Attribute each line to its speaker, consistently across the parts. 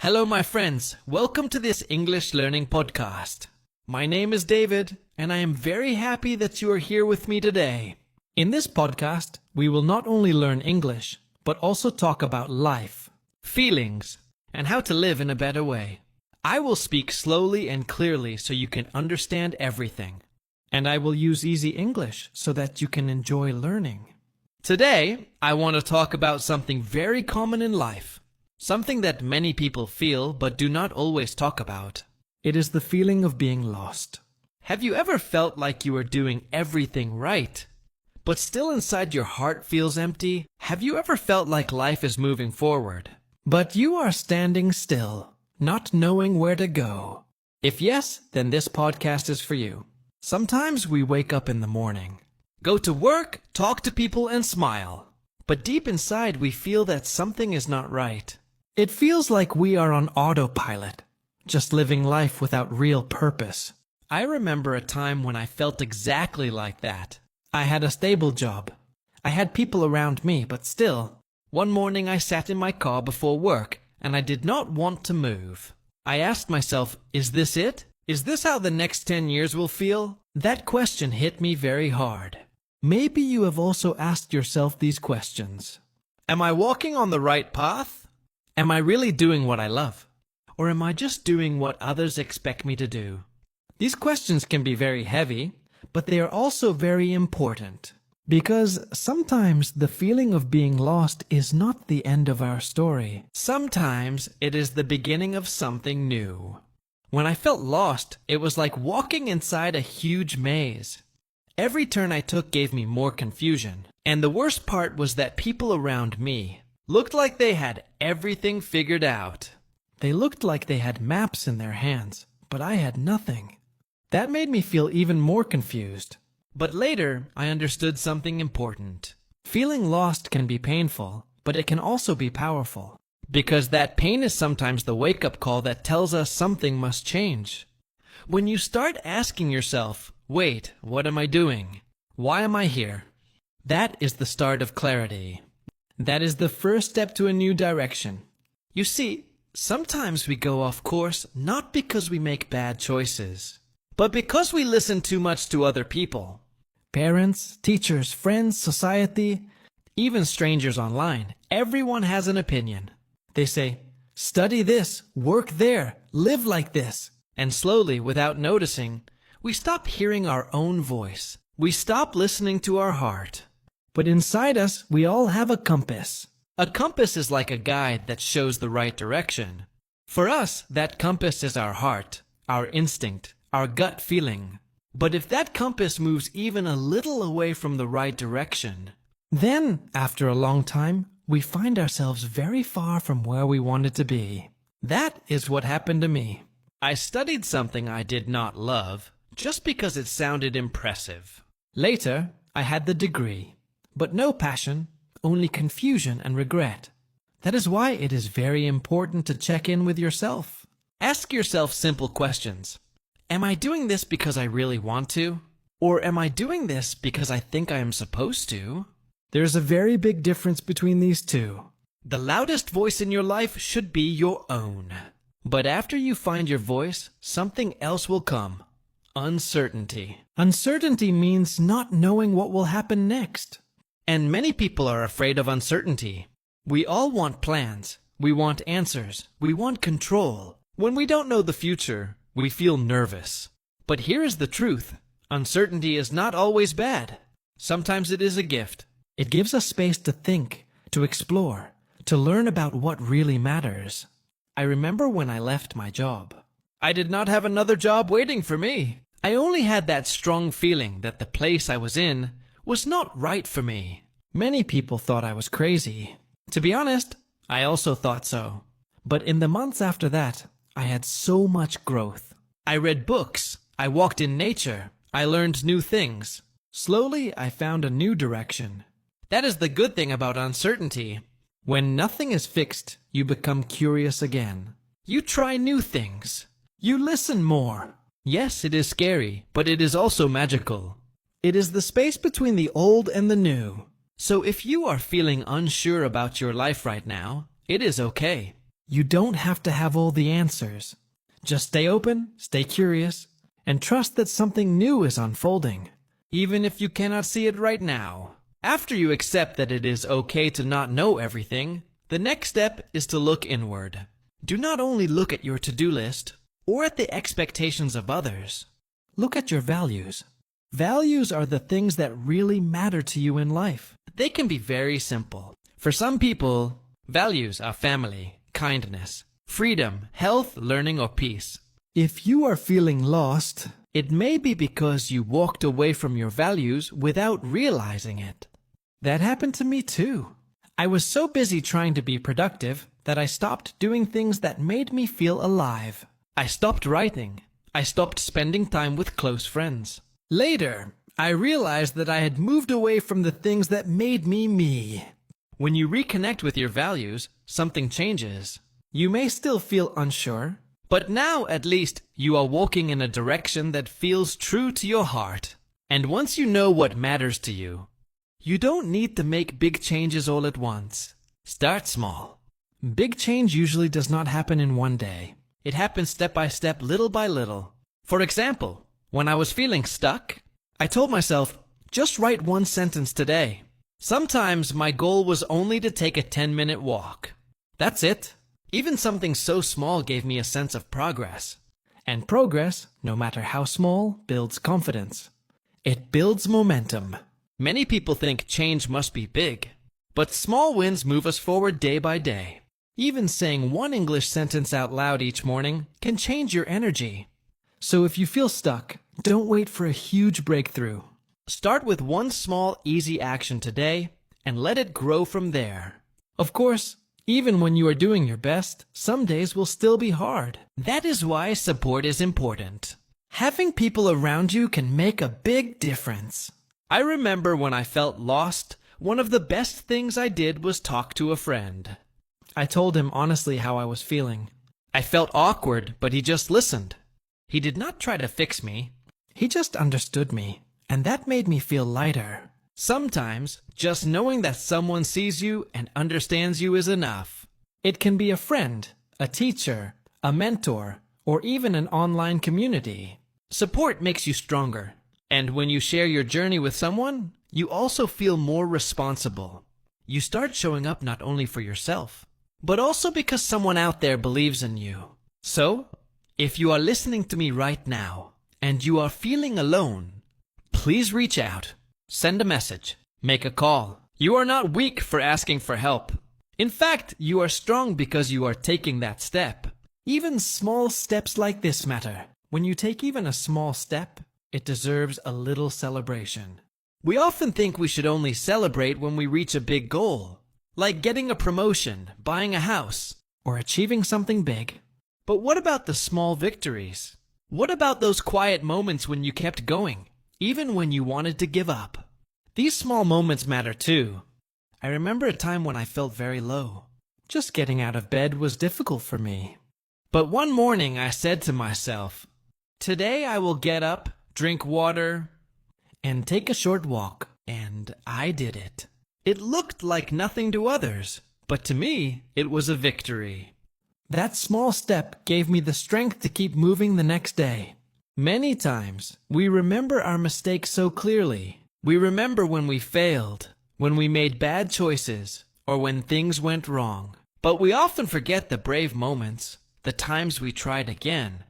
Speaker 1: Hello, my friends. Welcome to this English learning podcast. My name is David, and I am very happy that you are here with me today. In this podcast, we will not only learn English, but also talk about life, feelings, and how to live in a better way. I will speak slowly and clearly so you can understand everything. And I will use easy English so that you can enjoy learning. Today, I want to talk about something very common in life. Something that many people feel but do not always talk about. It is the feeling of being lost. Have you ever felt like you are doing everything right, but still inside your heart feels empty? Have you ever felt like life is moving forward, but you are standing still, not knowing where to go? If yes, then this podcast is for you. Sometimes we wake up in the morning, go to work, talk to people, and smile. But deep inside we feel that something is not right. It feels like we are on autopilot, just living life without real purpose. I remember a time when I felt exactly like that. I had a stable job. I had people around me, but still. One morning I sat in my car before work, and I did not want to move. I asked myself, is this it? Is this how the next 10 years will feel? That question hit me very hard. Maybe you have also asked yourself these questions. Am I walking on the right path? Am I really doing what I love? Or am I just doing what others expect me to do? These questions can be very heavy, but they are also very important. Because sometimes the feeling of being lost is not the end of our story. Sometimes it is the beginning of something new. When I felt lost, it was like walking inside a huge maze. Every turn I took gave me more confusion. And the worst part was that people around me looked like they had everything figured out. They looked like they had maps in their hands, but I had nothing. That made me feel even more confused. But later, I understood something important. Feeling lost can be painful, but it can also be powerful. Because that pain is sometimes the wake-up call that tells us something must change. When you start asking yourself, wait, what am I doing? Why am I here? That is the start of clarity. That is the first step to a new direction. You see, sometimes we go off course not because we make bad choices, but because we listen too much to other people. Parents, teachers, friends, society, even strangers online. Everyone has an opinion. They say, study this, work there, live like this. And slowly, without noticing, we stop hearing our own voice. We stop listening to our heart. But inside us, we all have a compass. A compass is like a guide that shows the right direction. For us, that compass is our heart, our instinct, our gut feeling. But if that compass moves even a little away from the right direction, then, after a long time, we find ourselves very far from where we wanted to be. That is what happened to me. I studied something I did not love, just because it sounded impressive. Later, I had the degree. But no passion, only confusion and regret. That is why it is very important to check in with yourself. Ask yourself simple questions. Am I doing this because I really want to? Or am I doing this because I think I am supposed to? There's a very big difference between these two. The loudest voice in your life should be your own. But after you find your voice, something else will come. Uncertainty. Uncertainty means not knowing what will happen next. And many people are afraid of uncertainty. We all want plans. We want answers. We want control. When we don't know the future, we feel nervous. But here is the truth. Uncertainty is not always bad. Sometimes it is a gift. It gives us space to think, to explore, to learn about what really matters. I remember when I left my job. I did not have another job waiting for me. I only had that strong feeling that the place I was in was not right for me. Many people thought I was crazy. To be honest, I also thought so. But in the months after that, I had so much growth. I read books. I walked in nature. I learned new things. Slowly, I found a new direction. That is the good thing about uncertainty. When nothing is fixed, you become curious again. You try new things. You listen more. Yes, it is scary, but it is also magical. It is the space between the old and the new. So if you are feeling unsure about your life right now, it is okay. You don't have to have all the answers. Just stay open, stay curious, and trust that something new is unfolding, even if you cannot see it right now. After you accept that it is okay to not know everything, the next step is to look inward. Do not only look at your to-do list or at the expectations of others. Look at your values. Values are the things that really matter to you in life. They can be very simple. For some people, values are family, kindness, freedom, health, learning, or peace. If you are feeling lost, it may be because you walked away from your values without realizing it. That happened to me too. I was so busy trying to be productive that I stopped doing things that made me feel alive. I stopped writing. I stopped spending time with close friends. Later, I realized that I had moved away from the things that made me me. When you reconnect with your values, something changes. You may still feel unsure, but now at least you are walking in a direction that feels true to your heart. And once you know what matters to you, you don't need to make big changes all at once. Start small. Big change usually does not happen in one day. It happens step by step, little by little. For example, when I was feeling stuck, I told myself, just write one sentence today. Sometimes my goal was only to take a 10-minute walk. That's it. Even something so small gave me a sense of progress. And progress, no matter how small, builds confidence. It builds momentum. Many people think change must be big, but small wins move us forward day by day. Even saying one English sentence out loud each morning can change your energy. So if you feel stuck, don't wait for a huge breakthrough. Start with one small, easy action today and let it grow from there. Of course, even when you are doing your best, some days will still be hard. That is why support is important. Having people around you can make a big difference. I remember when I felt lost, one of the best things I did was talk to a friend. I told him honestly how I was feeling. I felt awkward, but he just listened. He did not try to fix me. He just understood me, and that made me feel lighter. Sometimes, just knowing that someone sees you and understands you is enough. It can be a friend, a teacher, a mentor, or even an online community. Support makes you stronger. And when you share your journey with someone, you also feel more responsible. You start showing up not only for yourself, but also because someone out there believes in you. So, if you are listening to me right now, and you are feeling alone, please reach out. Send a message. Make a call. You are not weak for asking for help. In fact, you are strong because you are taking that step. Even small steps like this matter. When you take even a small step, it deserves a little celebration. We often think we should only celebrate when we reach a big goal, like getting a promotion, buying a house, or achieving something big. But what about the small victories? What about those quiet moments when you kept going, even when you wanted to give up? These small moments matter too. I remember a time when I felt very low. Just getting out of bed was difficult for me. But one morning I said to myself, today I will get up, drink water, and take a short walk. And I did it. It looked like nothing to others, but to me, it was a victory. That small step gave me the strength to keep moving the next day. Many times, we remember our mistakes so clearly. We remember when we failed, when we made bad choices, or when things went wrong. But we often forget the brave moments, the times we tried again,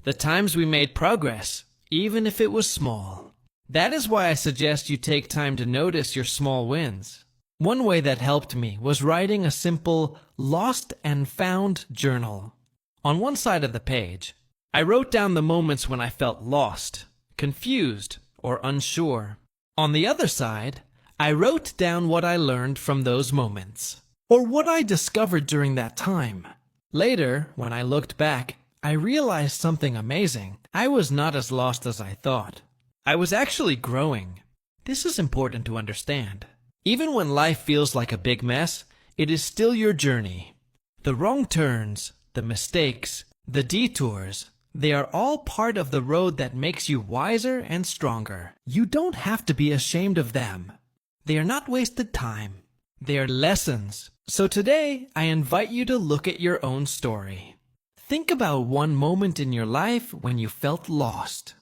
Speaker 1: the times we made progress, even if it was small. That is why I suggest you take time to notice your small wins. One way that helped me was writing a simple lost and found journal. On one side of the page, I wrote down the moments when I felt lost, confused, or unsure. On the other side, I wrote down what I learned from those moments, or what I discovered during that time. Later, when I looked back, I realized something amazing. I was not as lost as I thought. I was actually growing. This is important to understand. Even when life feels like a big mess, it is still your journey. The wrong turns, the mistakes, the detours, they are all part of the road that makes you wiser and stronger. You don't have to be ashamed of them. They are not wasted time. They are lessons. So today, I invite you to look at your own story. Think about one moment in your life when you felt lost.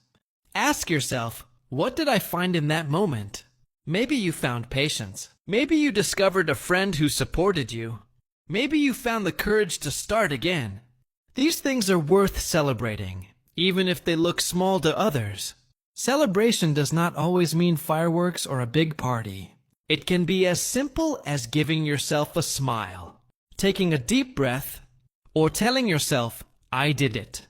Speaker 1: Ask yourself, what did I find in that moment? Maybe you found patience. Maybe you discovered a friend who supported you. Maybe you found the courage to start again. These things are worth celebrating, even if they look small to others. Celebration does not always mean fireworks or a big party. It can be as simple as giving yourself a smile, taking a deep breath, or telling yourself, I did it.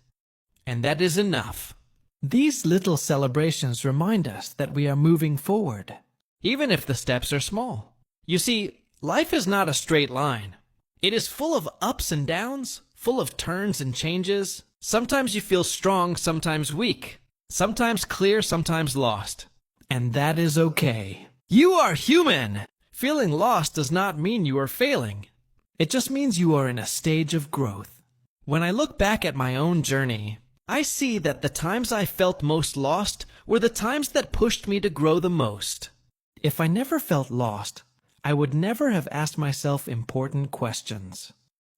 Speaker 1: And that is enough. These little celebrations remind us that we are moving forward, even if the steps are small. You see, life is not a straight line. It is full of ups and downs, full of turns and changes. Sometimes you feel strong, sometimes weak, sometimes clear, sometimes lost. And that is okay. You are human! Feeling lost does not mean you are failing. It just means you are in a stage of growth. When I look back at my own journey, I see that the times I felt most lost were the times that pushed me to grow the most. If I never felt lost, I would never have asked myself important questions.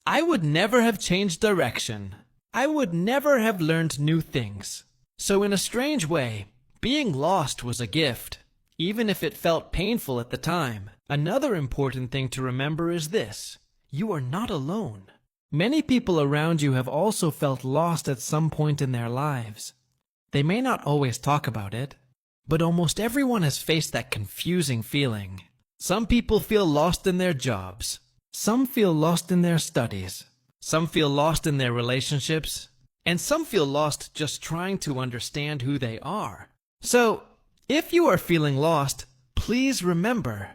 Speaker 1: I would never have changed direction. I would never have learned new things. So in a strange way, being lost was a gift, even if it felt painful at the time. Another important thing to remember is this: you are not alone. Many people around you have also felt lost at some point in their lives. They may not always talk about it, but almost everyone has faced that confusing feeling. Some people feel lost in their jobs. Some feel lost in their studies. Some feel lost in their relationships. And some feel lost just trying to understand who they are. So, if you are feeling lost, please remember,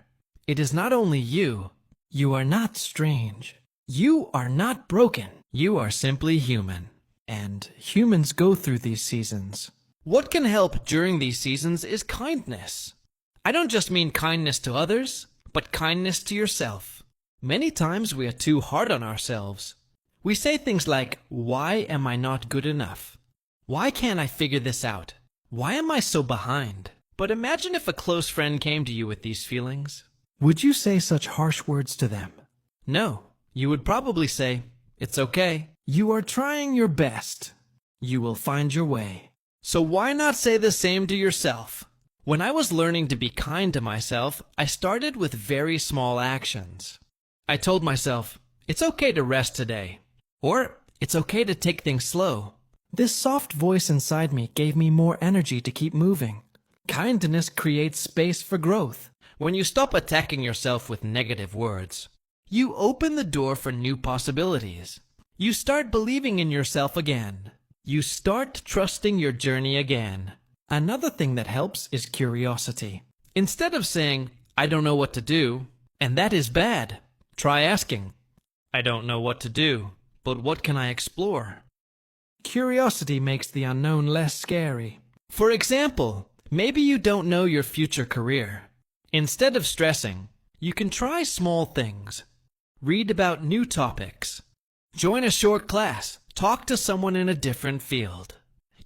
Speaker 1: it is not only you. You are not strange. You are not broken. You are simply human. And humans go through these seasons. What can help during these seasons is kindness. I don't just mean kindness to others, but kindness to yourself. Many times we are too hard on ourselves. We say things like, why am I not good enough? Why can't I figure this out? Why am I so behind? But imagine if a close friend came to you with these feelings. Would you say such harsh words to them? No. You would probably say, it's okay. You are trying your best. You will find your way. So why not say the same to yourself? When I was learning to be kind to myself, I started with very small actions. I told myself, it's okay to rest today. Or, it's okay to take things slow. This soft voice inside me gave me more energy to keep moving. Kindness creates space for growth. When you stop attacking yourself with negative words, you open the door for new possibilities. You start believing in yourself again. You start trusting your journey again. Another thing that helps is curiosity. Instead of saying, I don't know what to do, and that is bad, try asking, I don't know what to do, but what can I explore? Curiosity makes the unknown less scary. For example, maybe you don't know your future career. Instead of stressing, you can try small things. Read about new topics. Join a short class. Talk to someone in a different field.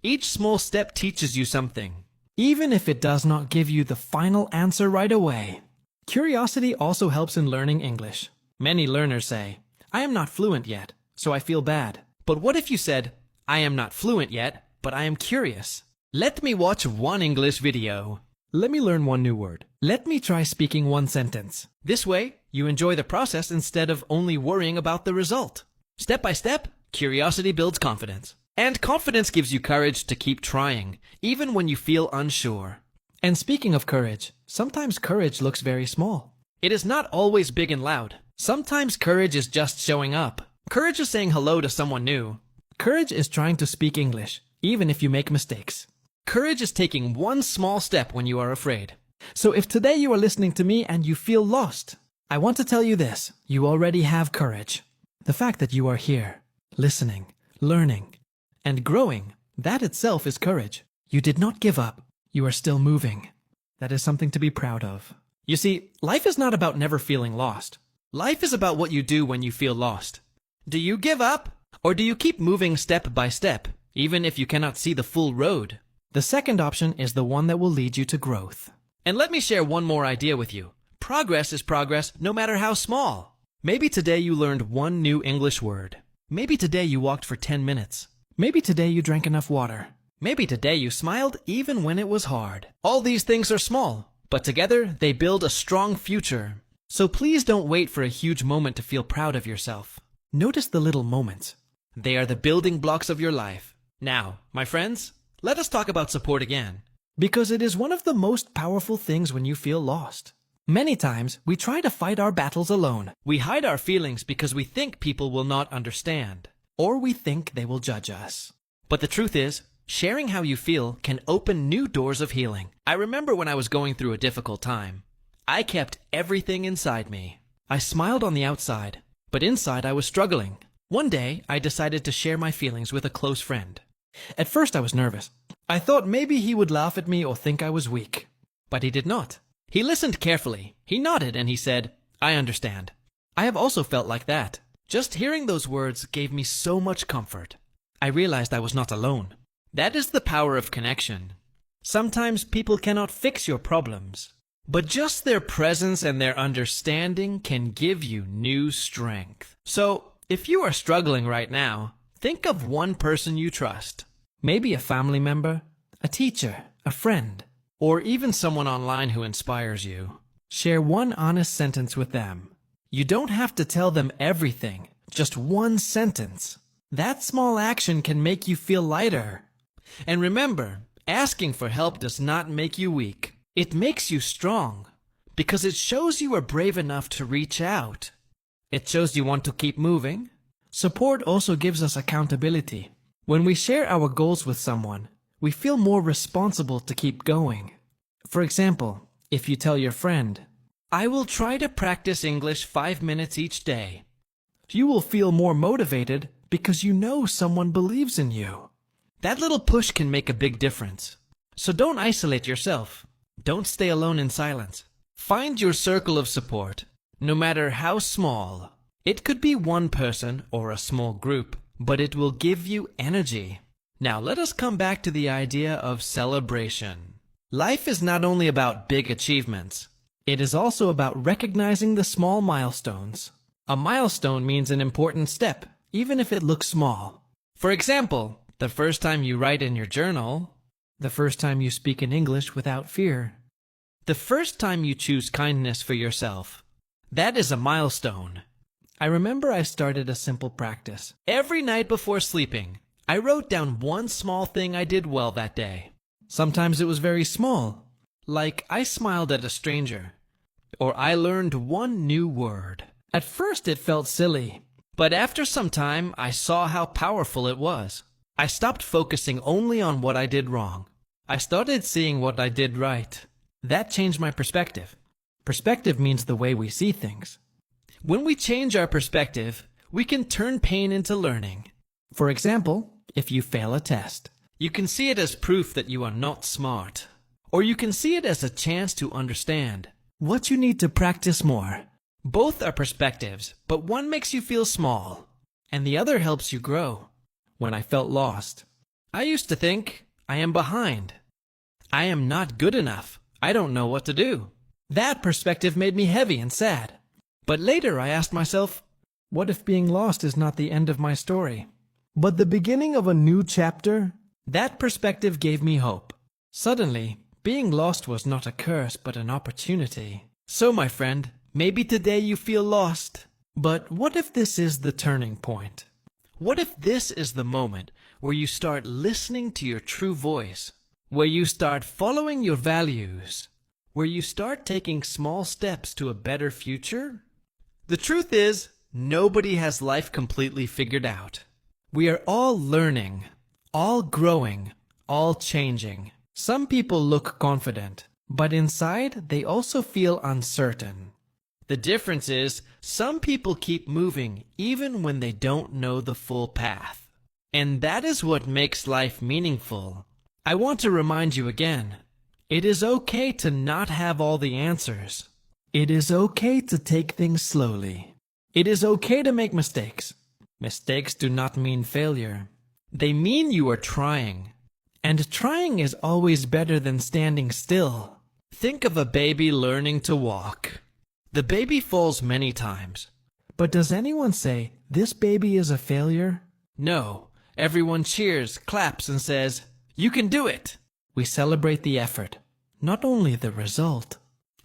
Speaker 1: Each small step teaches you something, even if it does not give you the final answer right away. Curiosity also helps in learning English. Many learners say, I am not fluent yet, so I feel bad. But what if you said, I am not fluent yet, but I am curious. Let me watch one English video. Let me learn one new word. Let me try speaking one sentence. This way, you enjoy the process instead of only worrying about the result. Step by step, curiosity builds confidence. And confidence gives you courage to keep trying, even when you feel unsure. And speaking of courage, sometimes courage looks very small. It is not always big and loud. Sometimes courage is just showing up. Courage is saying hello to someone new. Courage is trying to speak English, even if you make mistakes. Courage is taking one small step when you are afraid. So if today you are listening to me and you feel lost, I want to tell you this: you already have courage. The fact that you are here, listening, learning, and growing, that itself is courage. You did not give up. You are still moving. That is something to be proud of. You see, life is not about never feeling lost. Life is about what you do when you feel lost. Do you give up? Or do you keep moving step by step, even if you cannot see the full road? The second option is the one that will lead you to growth. And let me share one more idea with you. Progress is progress no matter how small. Maybe today you learned one new English word. Maybe today you walked for 10 minutes. Maybe today you drank enough water. Maybe today you smiled even when it was hard. All these things are small, but together they build a strong future. So please don't wait for a huge moment to feel proud of yourself. Notice the little moments. They are the building blocks of your life. Now, my friends, let us talk about support again. Because it is one of the most powerful things when you feel lost. Many times, we try to fight our battles alone. We hide our feelings because we think people will not understand, or we think they will judge us. But the truth is, sharing how you feel can open new doors of healing. I remember when I was going through a difficult time. I kept everything inside me. I smiled on the outside, but inside I was struggling. One day, I decided to share my feelings with a close friend. At first, I was nervous. I thought maybe he would laugh at me or think I was weak. But he did not. He listened carefully. He nodded and he said, "I understand. I have also felt like that." Just hearing those words gave me so much comfort. I realized I was not alone. That is the power of connection. Sometimes people cannot fix your problems, but just their presence and their understanding can give you new strength. So, if you are struggling right now, think of one person you trust. Maybe a family member, a teacher, a friend, or even someone online who inspires you. Share one honest sentence with them. You don't have to tell them everything, just one sentence. That small action can make you feel lighter. And remember, asking for help does not make you weak. It makes you strong, because it shows you are brave enough to reach out. It shows you want to keep moving. Support also gives us accountability. When we share our goals with someone, we feel more responsible to keep going. For example, if you tell your friend, "I will try to practice English 5 minutes each day," you will feel more motivated because you know someone believes in you. That little push can make a big difference. So don't isolate yourself. Don't stay alone in silence. Find your circle of support, no matter how small. It could be one person or a small group, but it will give you energy. Now let us come back to the idea of celebration. Life is not only about big achievements. It is also about recognizing the small milestones. A milestone means an important step, even if it looks small. For example, the first time you write in your journal, the first time you speak in English without fear, the first time you choose kindness for yourself. That is a milestone. I remember I started a simple practice. Every night before sleeping, I wrote down one small thing I did well that day. Sometimes it was very small, like I smiled at a stranger, or I learned one new word. At first it felt silly, but after some time I saw how powerful it was. I stopped focusing only on what I did wrong. I started seeing what I did right. That changed my perspective. Perspective means the way we see things. When we change our perspective, we can turn pain into learning. For example, if you fail a test, you can see it as proof that you are not smart. Or you can see it as a chance to understand what you need to practice more. Both are perspectives, but one makes you feel small, and the other helps you grow. When I felt lost, I used to think, I am behind. I am not good enough. I don't know what to do. That perspective made me heavy and sad. But later I asked myself, what if being lost is not the end of my story, but the beginning of a new chapter? That perspective gave me hope. Suddenly, being lost was not a curse, but an opportunity. So, my friend, maybe today you feel lost. But what if this is the turning point? What if this is the moment where you start listening to your true voice, where you start following your values, where you start taking small steps to a better future? The truth is, nobody has life completely figured out. We are all learning, all growing, all changing. Some people look confident, but inside they also feel uncertain. The difference is, some people keep moving even when they don't know the full path. And that is what makes life meaningful. I want to remind you again, it is okay to not have all the answers. It is okay to take things slowly. It is okay to make mistakes. Mistakes do not mean failure. They mean you are trying. And trying is always better than standing still. Think of a baby learning to walk. The baby falls many times, But does anyone say, this baby is a failure? No. Everyone cheers, claps, and says, you can do it! We celebrate the effort, not only the result.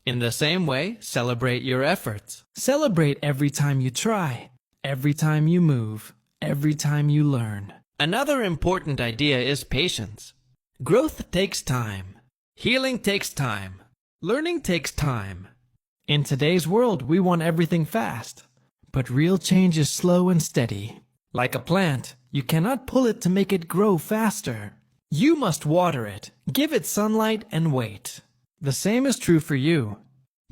Speaker 1: In the same way, celebrate your efforts. Celebrate every time you try, every time you move, every time you learn. Another important idea is patience. Growth takes time. Healing takes time. Learning takes time. In today's world, we want everything fast. But real change is slow and steady. Like a plant, you cannot pull it to make it grow faster. You must water it, give it sunlight, and wait. The same is true for you.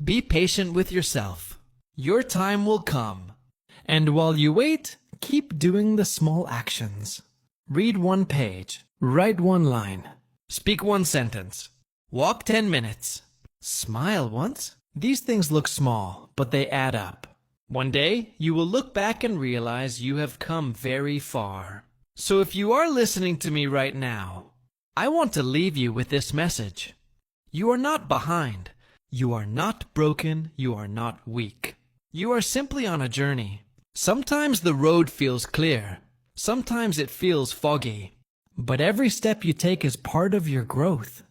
Speaker 1: Be patient with yourself. Your time will come. And while you wait, keep doing the small actions. Read one page. Write one line. Speak one sentence. Walk 10 minutes. Smile once. These things look small, but they add up. One day, you will look back and realize you have come very far. So if you are listening to me right now, I want to leave you with this message. You are not behind. You are not broken. You are not weak. You are simply on a journey. Sometimes the road feels clear. Sometimes it feels foggy. But every step you take is part of your growth.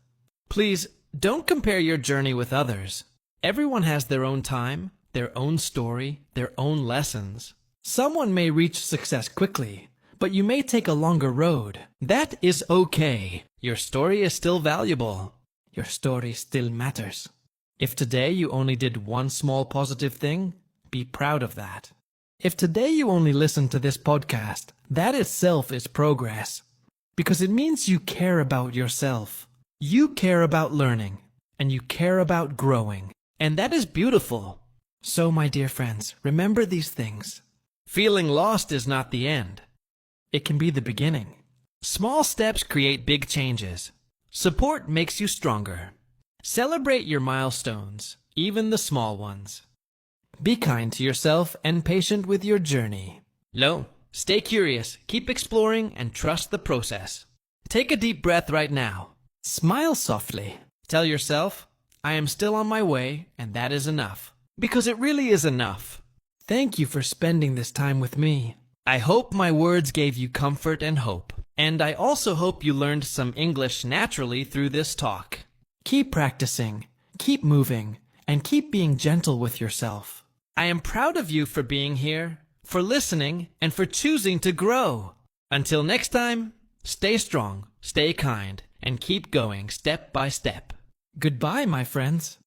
Speaker 1: Please, don't compare your journey with others. Everyone has their own time, their own story, their own lessons. Someone may reach success quickly, but you may take a longer road. That is okay. Your story is still valuable. Your story still matters. If today you only did one small positive thing, be proud of that. If today you only listened to this podcast, that itself is progress. Because it means you care about yourself. You care about learning, and you care about growing. And that is beautiful. So, my dear friends, remember these things. Feeling lost is not the end. It can be the beginning. Small steps create big changes. Support makes you stronger. Celebrate your milestones, even the small ones. Be kind to yourself and patient with your journey. Stay curious, keep exploring, and trust the process. Take a deep breath right now. Smile softly. Tell yourself, I am still on my way, and that is enough. Because it really is enough. Thank you for spending this time with me. I hope my words gave you comfort and hope. And I also hope you learned some English naturally through this talk. Keep practicing, keep moving, and keep being gentle with yourself. I am proud of you for being here, for listening, and for choosing to grow. Until next time, stay strong, stay kind, and keep going step by step. Goodbye, my friends.